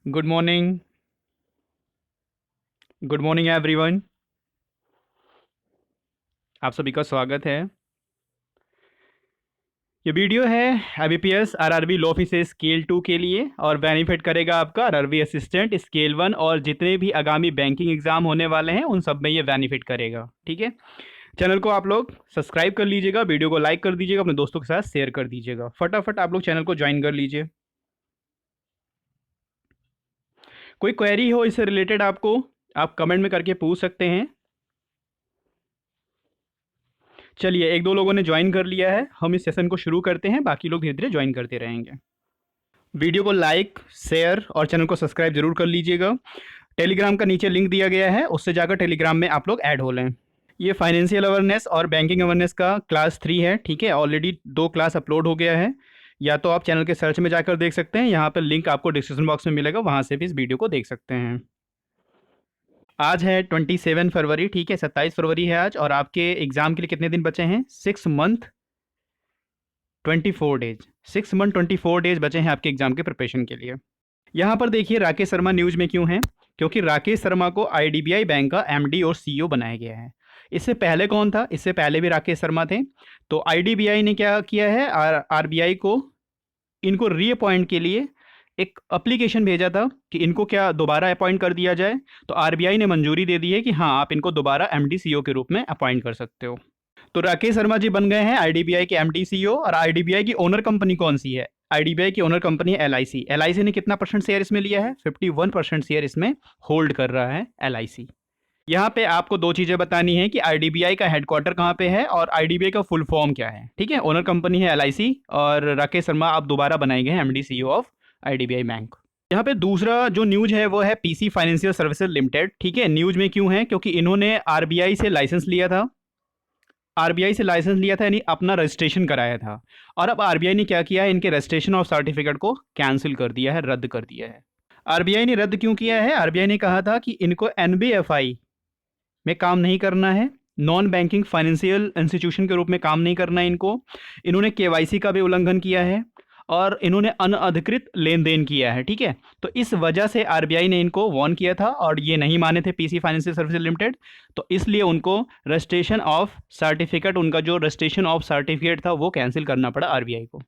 Good morning. Good morning everyone. आप सभी का स्वागत है। ये वीडियो है IBPS RRB law officer scale 2 के लिए और बेनिफिट करेगा आपका RRB असिस्टेंट स्केल 1 और जितने भी आगामी बैंकिंग एग्जाम होने वाले हैं उन सब में ये बेनिफिट करेगा। ठीक है, चैनल को आप लोग सब्सक्राइब कर लीजिएगा, वीडियो को लाइक कर दीजिएगा, अपने दोस्तों के साथ शेयर कर दीजिएगा। फटाफट आप लोग चैनल को ज्वाइन कर लीजिए। कोई क्वेरी हो इससे रिलेटेड आपको, आप कमेंट में करके पूछ सकते हैं। चलिए, एक दो लोगों ने ज्वाइन कर लिया है, हम इस सेशन को शुरू करते हैं, बाकी लोग धीरे धीरे ज्वाइन करते रहेंगे। वीडियो को लाइक, शेयर और चैनल को सब्सक्राइब जरूर कर लीजिएगा। टेलीग्राम का नीचे लिंक दिया गया है, उससे जाकर टेलीग्राम में आप लोग ऐड हो लें। ये फाइनेंशियल अवेयरनेस और बैंकिंग अवेयरनेस का क्लास 3 है। ठीक है, ऑलरेडी 2 क्लास अपलोड हो गया है, या तो आप चैनल के सर्च में जाकर देख सकते हैं, यहाँ पर लिंक आपको डिस्क्रिप्शन बॉक्स में मिलेगा, वहाँ से भी इस वीडियो को देख सकते हैं। आज है 27 फरवरी। ठीक है, 27 फरवरी है आज, और आपके एग्जाम के लिए कितने दिन बचे हैं? 6 मंथ 24 डेज। 6 मंथ 24 डेज बचे हैं आपके एग्जाम के प्रिपरेशन के लिए। यहाँ पर देखिए, राकेश शर्मा न्यूज में क्यों है? क्योंकि राकेश शर्मा को IDBI बैंक का MD और CEO बनाया गया है। इससे पहले कौन था? इससे पहले भी राकेश शर्मा थे। तो IDBI ने क्या किया है, RBI को इनको रीअपॉइंट के लिए एक एप्लीकेशन भेजा था कि इनको क्या दोबारा अपॉइंट कर दिया जाए। तो RBI ने मंजूरी दे दी है कि हाँ, आप इनको दोबारा MD CEO के रूप में अपॉइंट कर सकते हो। तो राकेश शर्मा जी बन गए हैं IDBI के MD CEO। और IDBI की ओनर कंपनी कौन सी है? IDBI की ओनर कंपनी है LIC। LIC ने कितना % शेयर इसमें लिया है? 51% शेयर इसमें होल्ड कर रहा है LIC। यहाँ पे आपको दो चीज़ें बतानी है कि IDBI का हेडक्वार्टर कहाँ पे है और IDBI का फुल फॉर्म क्या है। ठीक है, ओनर कंपनी है LIC और राकेश शर्मा आप दोबारा बनाए गए हैं MD CEO of IDBI bank. यहाँ पे दूसरा जो न्यूज है वो है PC फाइनेंशियल सर्विसेज लिमिटेड। ठीक है, न्यूज में क्यों है? क्योंकि इन्होंने RBI से लाइसेंस लिया था। RBI से लाइसेंस लिया था, यानी अपना रजिस्ट्रेशन कराया था, और अब RBI ने क्या किया है, इनके रजिस्ट्रेशन ऑफ सर्टिफिकेट को कैंसिल कर दिया है, रद्द कर दिया है। RBI ने रद्द क्यों किया है? RBI ने कहा था कि इनको NBFI में काम नहीं करना है, नॉन बैंकिंग फाइनेंशियल इंस्टीट्यूशन के रूप में काम नहीं करना है इनको। इन्होंने KYC का भी उल्लंघन किया है और इन्होंने अनअधिकृत लेन देन किया है। ठीक है, तो इस वजह से RBI ने इनको वार्न किया था और ये नहीं माने थे PC फाइनेंशियल सर्विसेज लिमिटेड, तो इसलिए उनको रजिस्ट्रेशन ऑफ सर्टिफिकेट, उनका जो रजिस्ट्रेशन ऑफ सर्टिफिकेट था वो कैंसिल करना पड़ा RBI को।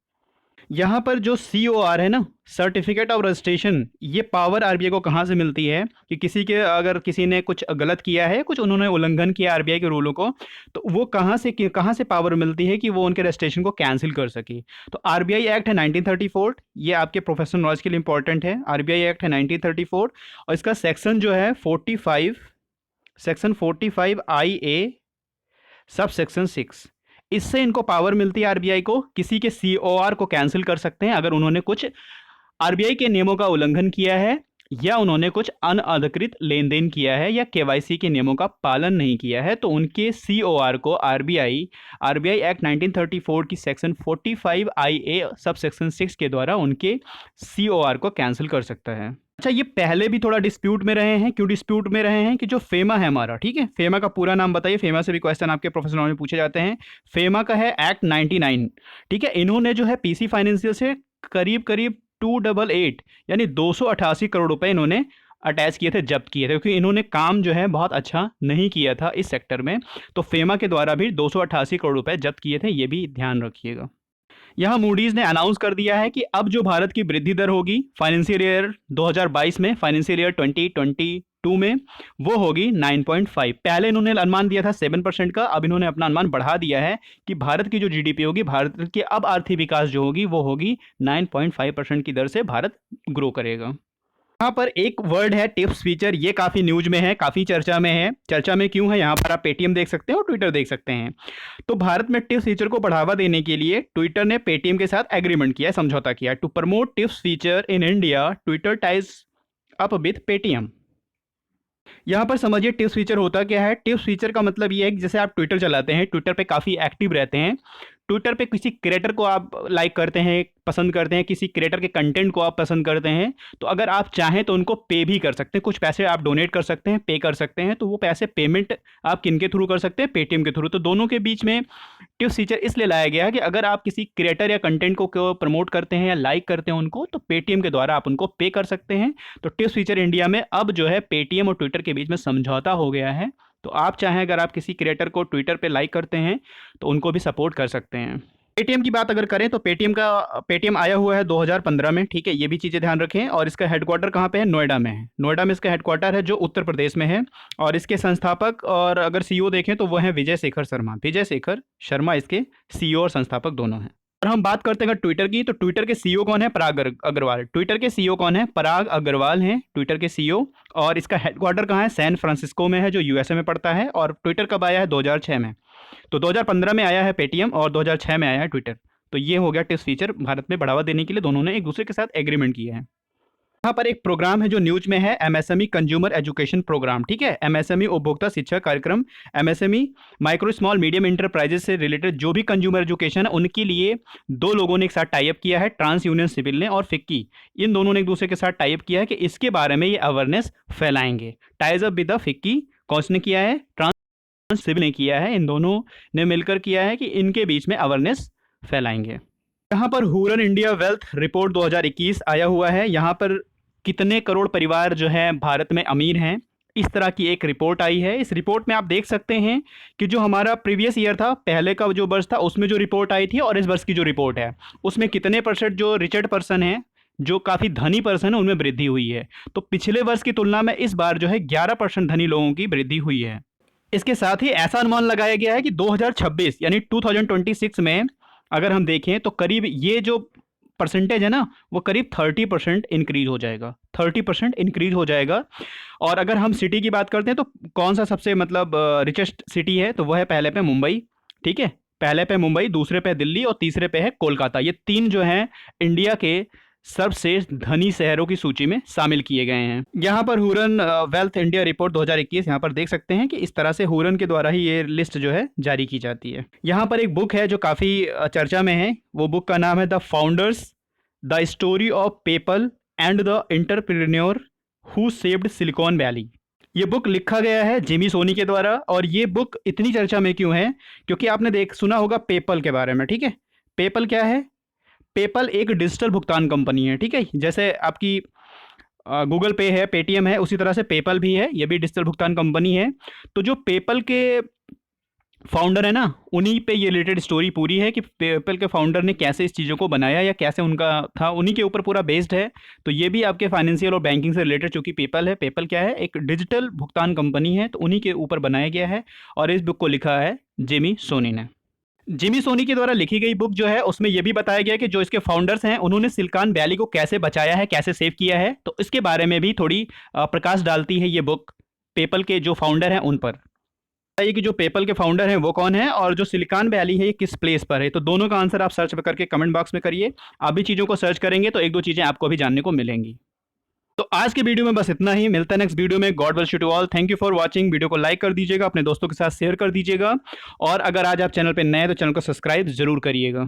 यहाँ पर जो COR है ना, सर्टिफिकेट ऑफ रजिस्ट्रेशन, ये पावर RBI को कहाँ से मिलती है कि अगर किसी ने कुछ गलत किया है, कुछ उन्होंने उल्लंघन किया RBI के रूलों को, तो वो कहाँ से पावर मिलती है कि वो उनके रजिस्ट्रेशन को कैंसिल कर सके। तो RBI एक्ट है 1934, ये आपके प्रोफेशनल नॉलेज के लिए इंपॉर्टेंट है। RBI एक्ट है 1934 और इसका सेक्शन जो है 45, सेक्शन 45IA सब सेक्शन 6, इससे इनको पावर मिलती है RBI को, किसी के COR को कैंसिल कर सकते हैं अगर उन्होंने कुछ RBI के नियमों का उल्लंघन किया है या उन्होंने कुछ अनअधिकृत लेन देन किया है या KYC के नियमों का पालन नहीं किया है, तो उनके COR को RBI एक्ट 1934 की सेक्शन 45IA सब सेक्शन 6 के द्वारा उनके COR को कैंसिल कर सकता है। अच्छा, ये पहले भी थोड़ा डिस्प्यूट में रहे हैं। क्यों डिस्प्यूट में रहे हैं? कि जो फेमा है हमारा, ठीक है, फेमा का पूरा नाम बताइए। फेमा से भी क्वेश्चन आपके प्रोफेशनल में पूछे जाते हैं। फेमा का है एक्ट 99। ठीक है, इन्होंने जो है PC फाइनेंशियल से करीब करीब 288 यानी 288 करोड़ रुपए इन्होंने अटैच किए थे, जब्त किए थे, क्योंकि इन्होंने काम जो है बहुत अच्छा नहीं किया था इस सेक्टर में। तो फेमा के द्वारा भी 288 करोड़ रुपए जब्त किए थे, ये भी ध्यान रखिएगा। यहाँ मूडीज ने अनाउंस कर दिया है कि अब जो भारत की वृद्धि दर होगी फाइनेंशियल ईयर 2022 में, फाइनेंशियल ईयर 2022 में, वो होगी 9.5। पहले इन्होंने अनुमान दिया था 7% का, अब इन्होंने अपना अनुमान बढ़ा दिया है कि भारत की जो GDP होगी, भारत की अब आर्थिक विकास जो होगी वो होगी 9.5% की दर से भारत ग्रो करेगा। यहाँ पर एक वर्ड है टिप्स फीचर, ये काफ़ी न्यूज में है, काफ़ी चर्चा में है। चर्चा में क्यों है? यहाँ पर आप पेटीएम देख सकते हैं और ट्विटर देख सकते हैं। तो भारत में टिप्स फीचर को बढ़ावा देने के लिए ट्विटर ने पेटीएम के साथ एग्रीमेंट किया, समझौता किया। To promote tips feature in India, Twitter ties up with Paytm. यहाँ पर समझिए टिप्स फीचर होता क्या है। टिप्स फीचर का मतलब ये है कि जैसे आप ट्विटर चलाते हैं, ट्विटर पे काफ़ी एक्टिव रहते हैं, ट्विटर पे किसी क्रिएटर को आप लाइक करते हैं, पसंद करते हैं, किसी क्रिएटर के कंटेंट को आप पसंद करते हैं, तो अगर आप चाहें तो उनको पे भी कर सकते हैं, कुछ पैसे आप डोनेट कर सकते हैं, पे कर सकते हैं। तो वो पैसे पेमेंट आप किन के थ्रू कर सकते हैं? पेटीएम के थ्रू। तो दोनों के बीच में टिप्स फीचर इसलिए लाया गया है कि अगर आप किसी क्रिएटर या कंटेंट को प्रमोट करते हैं या लाइक करते हैं उनको, तो पेटीएम के द्वारा आप उनको पे कर सकते हैं। तो टिप्स फीचर इंडिया में अब जो है पेटीएम और ट्विटर के बीच में समझौता हो गया है। तो आप चाहें अगर आप किसी क्रिएटर को ट्विटर पे लाइक करते हैं तो उनको भी सपोर्ट कर सकते हैं। पेटीएम की बात अगर करें तो पेटीएम आया हुआ है 2015 में, ठीक है, ये भी चीज़ें ध्यान रखें। और इसका हेडक्वार्टर कहाँ पे है? नोएडा में है। नोएडा में इसका हेडक्वार्टर है जो उत्तर प्रदेश में है। और इसके संस्थापक और अगर सीईओ देखें तो वो हैं विजय शेखर शर्मा। विजय शेखर शर्मा इसके सीईओ और संस्थापक दोनों हैं। और हम बात करते हैं अगर ट्विटर की, तो ट्विटर के सीईओ कौन है? पराग अग्रवाल। ट्विटर के सीईओ कौन है? पराग अग्रवाल हैं ट्विटर के सीईओ। और इसका हेडक्वार्टर कहाँ है? सैन फ्रांसिस्को में है, जो यूएसए में पड़ता है। और ट्विटर कब आया है? 2006 में। तो 2015 में आया है पेटीएम और 2006 में आया है ट्विटर। तो ये हो गया टिप्स फीचर। भारत में बढ़ावा देने के लिए दोनों ने एक दूसरे के साथ एग्रीमेंट किया है। यहाँ पर एक प्रोग्राम है जो न्यूज में है, एमएसएमई कंज्यूमर एजुकेशन प्रोग्राम, ठीक है। एमएसएमई उपभोक्ता शिक्षा कार्यक्रम, MSME micro small medium enterprises से रिलेटेड जो भी कंज्यूमर एजुकेशन है उनके लिए दो लोगों ने एक साथ टाई अप किया है, ट्रांस यूनियन सिविल ने और फिक्की। इन दोनों ने एक दूसरे के साथ टाई अप किया है कि इसके बारे में ये अवेयरनेस फैलाएंगे। Ties up with the FICCI कौन ने किया है? ट्रांस सिविल ने किया है। इन दोनों ने मिलकर किया है कि इनके बीच में अवेयरनेस फैलाएंगे। यहाँ पर हुरन इंडिया वेल्थ रिपोर्ट 2021 आया हुआ है। यहाँ पर कितने करोड़ परिवार जो है भारत में अमीर हैं, इस तरह की एक रिपोर्ट आई है। इस रिपोर्ट में आप देख सकते हैं कि जो हमारा प्रीवियस ईयर था, पहले का जो वर्ष था, उसमें जो रिपोर्ट आई थी और इस वर्ष की जो रिपोर्ट है उसमें कितने परसेंट जो रिचर्ड पर्सन है, जो काफ़ी धनी पर्सन है, उनमें वृद्धि हुई है। तो पिछले वर्ष की तुलना में इस बार जो है 11% धनी लोगों की वृद्धि हुई है। इसके साथ ही ऐसा अनुमान लगाया गया है कि 2026 यानी 2026 में अगर हम देखें तो करीब ये जो परसेंटेज है ना, वो करीब 30% इंक्रीज हो जाएगा। 30% इंक्रीज हो जाएगा। और अगर हम सिटी की बात करते हैं तो कौन सा सबसे मतलब रिचेस्ट सिटी है, तो वह है पहले पे मुंबई, ठीक है। पहले पे मुंबई, दूसरे पे दिल्ली और तीसरे पे है कोलकाता। ये तीन जो हैं इंडिया के सर्वश्रेष्ठ धनी शहरों की सूची में शामिल किए गए हैं। यहाँ पर हुरन वेल्थ इंडिया रिपोर्ट 2021 यहाँ पर देख सकते हैं कि इस तरह से हुरन के द्वारा ही ये लिस्ट जो है जारी की जाती है। यहाँ पर एक बुक है जो काफ़ी चर्चा में है। वो बुक का नाम है the founders, the story of PayPal and the entrepreneur who saved silicon valley. ये बुक लिखा गया है जिमी सोनी के द्वारा। और ये बुक इतनी चर्चा में क्यों है? क्योंकि आपने सुना होगा पेपल के बारे में, ठीक है। पेपल क्या है? पेपल एक डिजिटल भुगतान कंपनी है, ठीक है। जैसे आपकी गूगल पे है, पेटीएम है, उसी तरह से पेपल भी है, ये भी डिजिटल भुगतान कंपनी है। तो जो पेपल के फाउंडर है ना, उन्हीं पे ये रिलेटेड स्टोरी पूरी है कि पेपल के फाउंडर ने कैसे इस चीज़ों को बनाया या कैसे उनका था, उन्हीं के ऊपर पूरा बेस्ड है। तो ये भी आपके फाइनेंशियल और बैंकिंग से रिलेटेड, चूंकि पेपल है, पेपल क्या है? एक डिजिटल भुगतान कंपनी है, तो उन्हीं के ऊपर बनाया गया है। और इस बुक को लिखा है जिमी सोनी ने। जिमी सोनी के द्वारा लिखी गई बुक जो है उसमें यह भी बताया गया कि जो इसके फाउंडर्स हैं उन्होंने सिलिकॉन वैली को कैसे बचाया है, कैसे सेव किया है। तो इसके बारे में भी थोड़ी प्रकाश डालती है ये बुक पेपल के जो फाउंडर हैं उन पर। बताइए कि जो पेपल के फाउंडर हैं वो कौन है और जो सिलिकॉन वैली है ये किस प्लेस पर है। तो दोनों का आंसर आप सर्च करके कमेंट बॉक्स में करिए। आप भी चीज़ों को सर्च करेंगे तो एक दो चीज़ें आपको भी जानने को मिलेंगी। तो आज के वीडियो में बस इतना ही। मिलता है नेक्स्ट वीडियो में। God bless you to all. Thank you for watching. Video को लाइक कर दीजिएगा, अपने दोस्तों के साथ शेयर कर दीजिएगा। और अगर आज आप चैनल पे नए हैं तो चैनल को सब्सक्राइब जरूर करिएगा।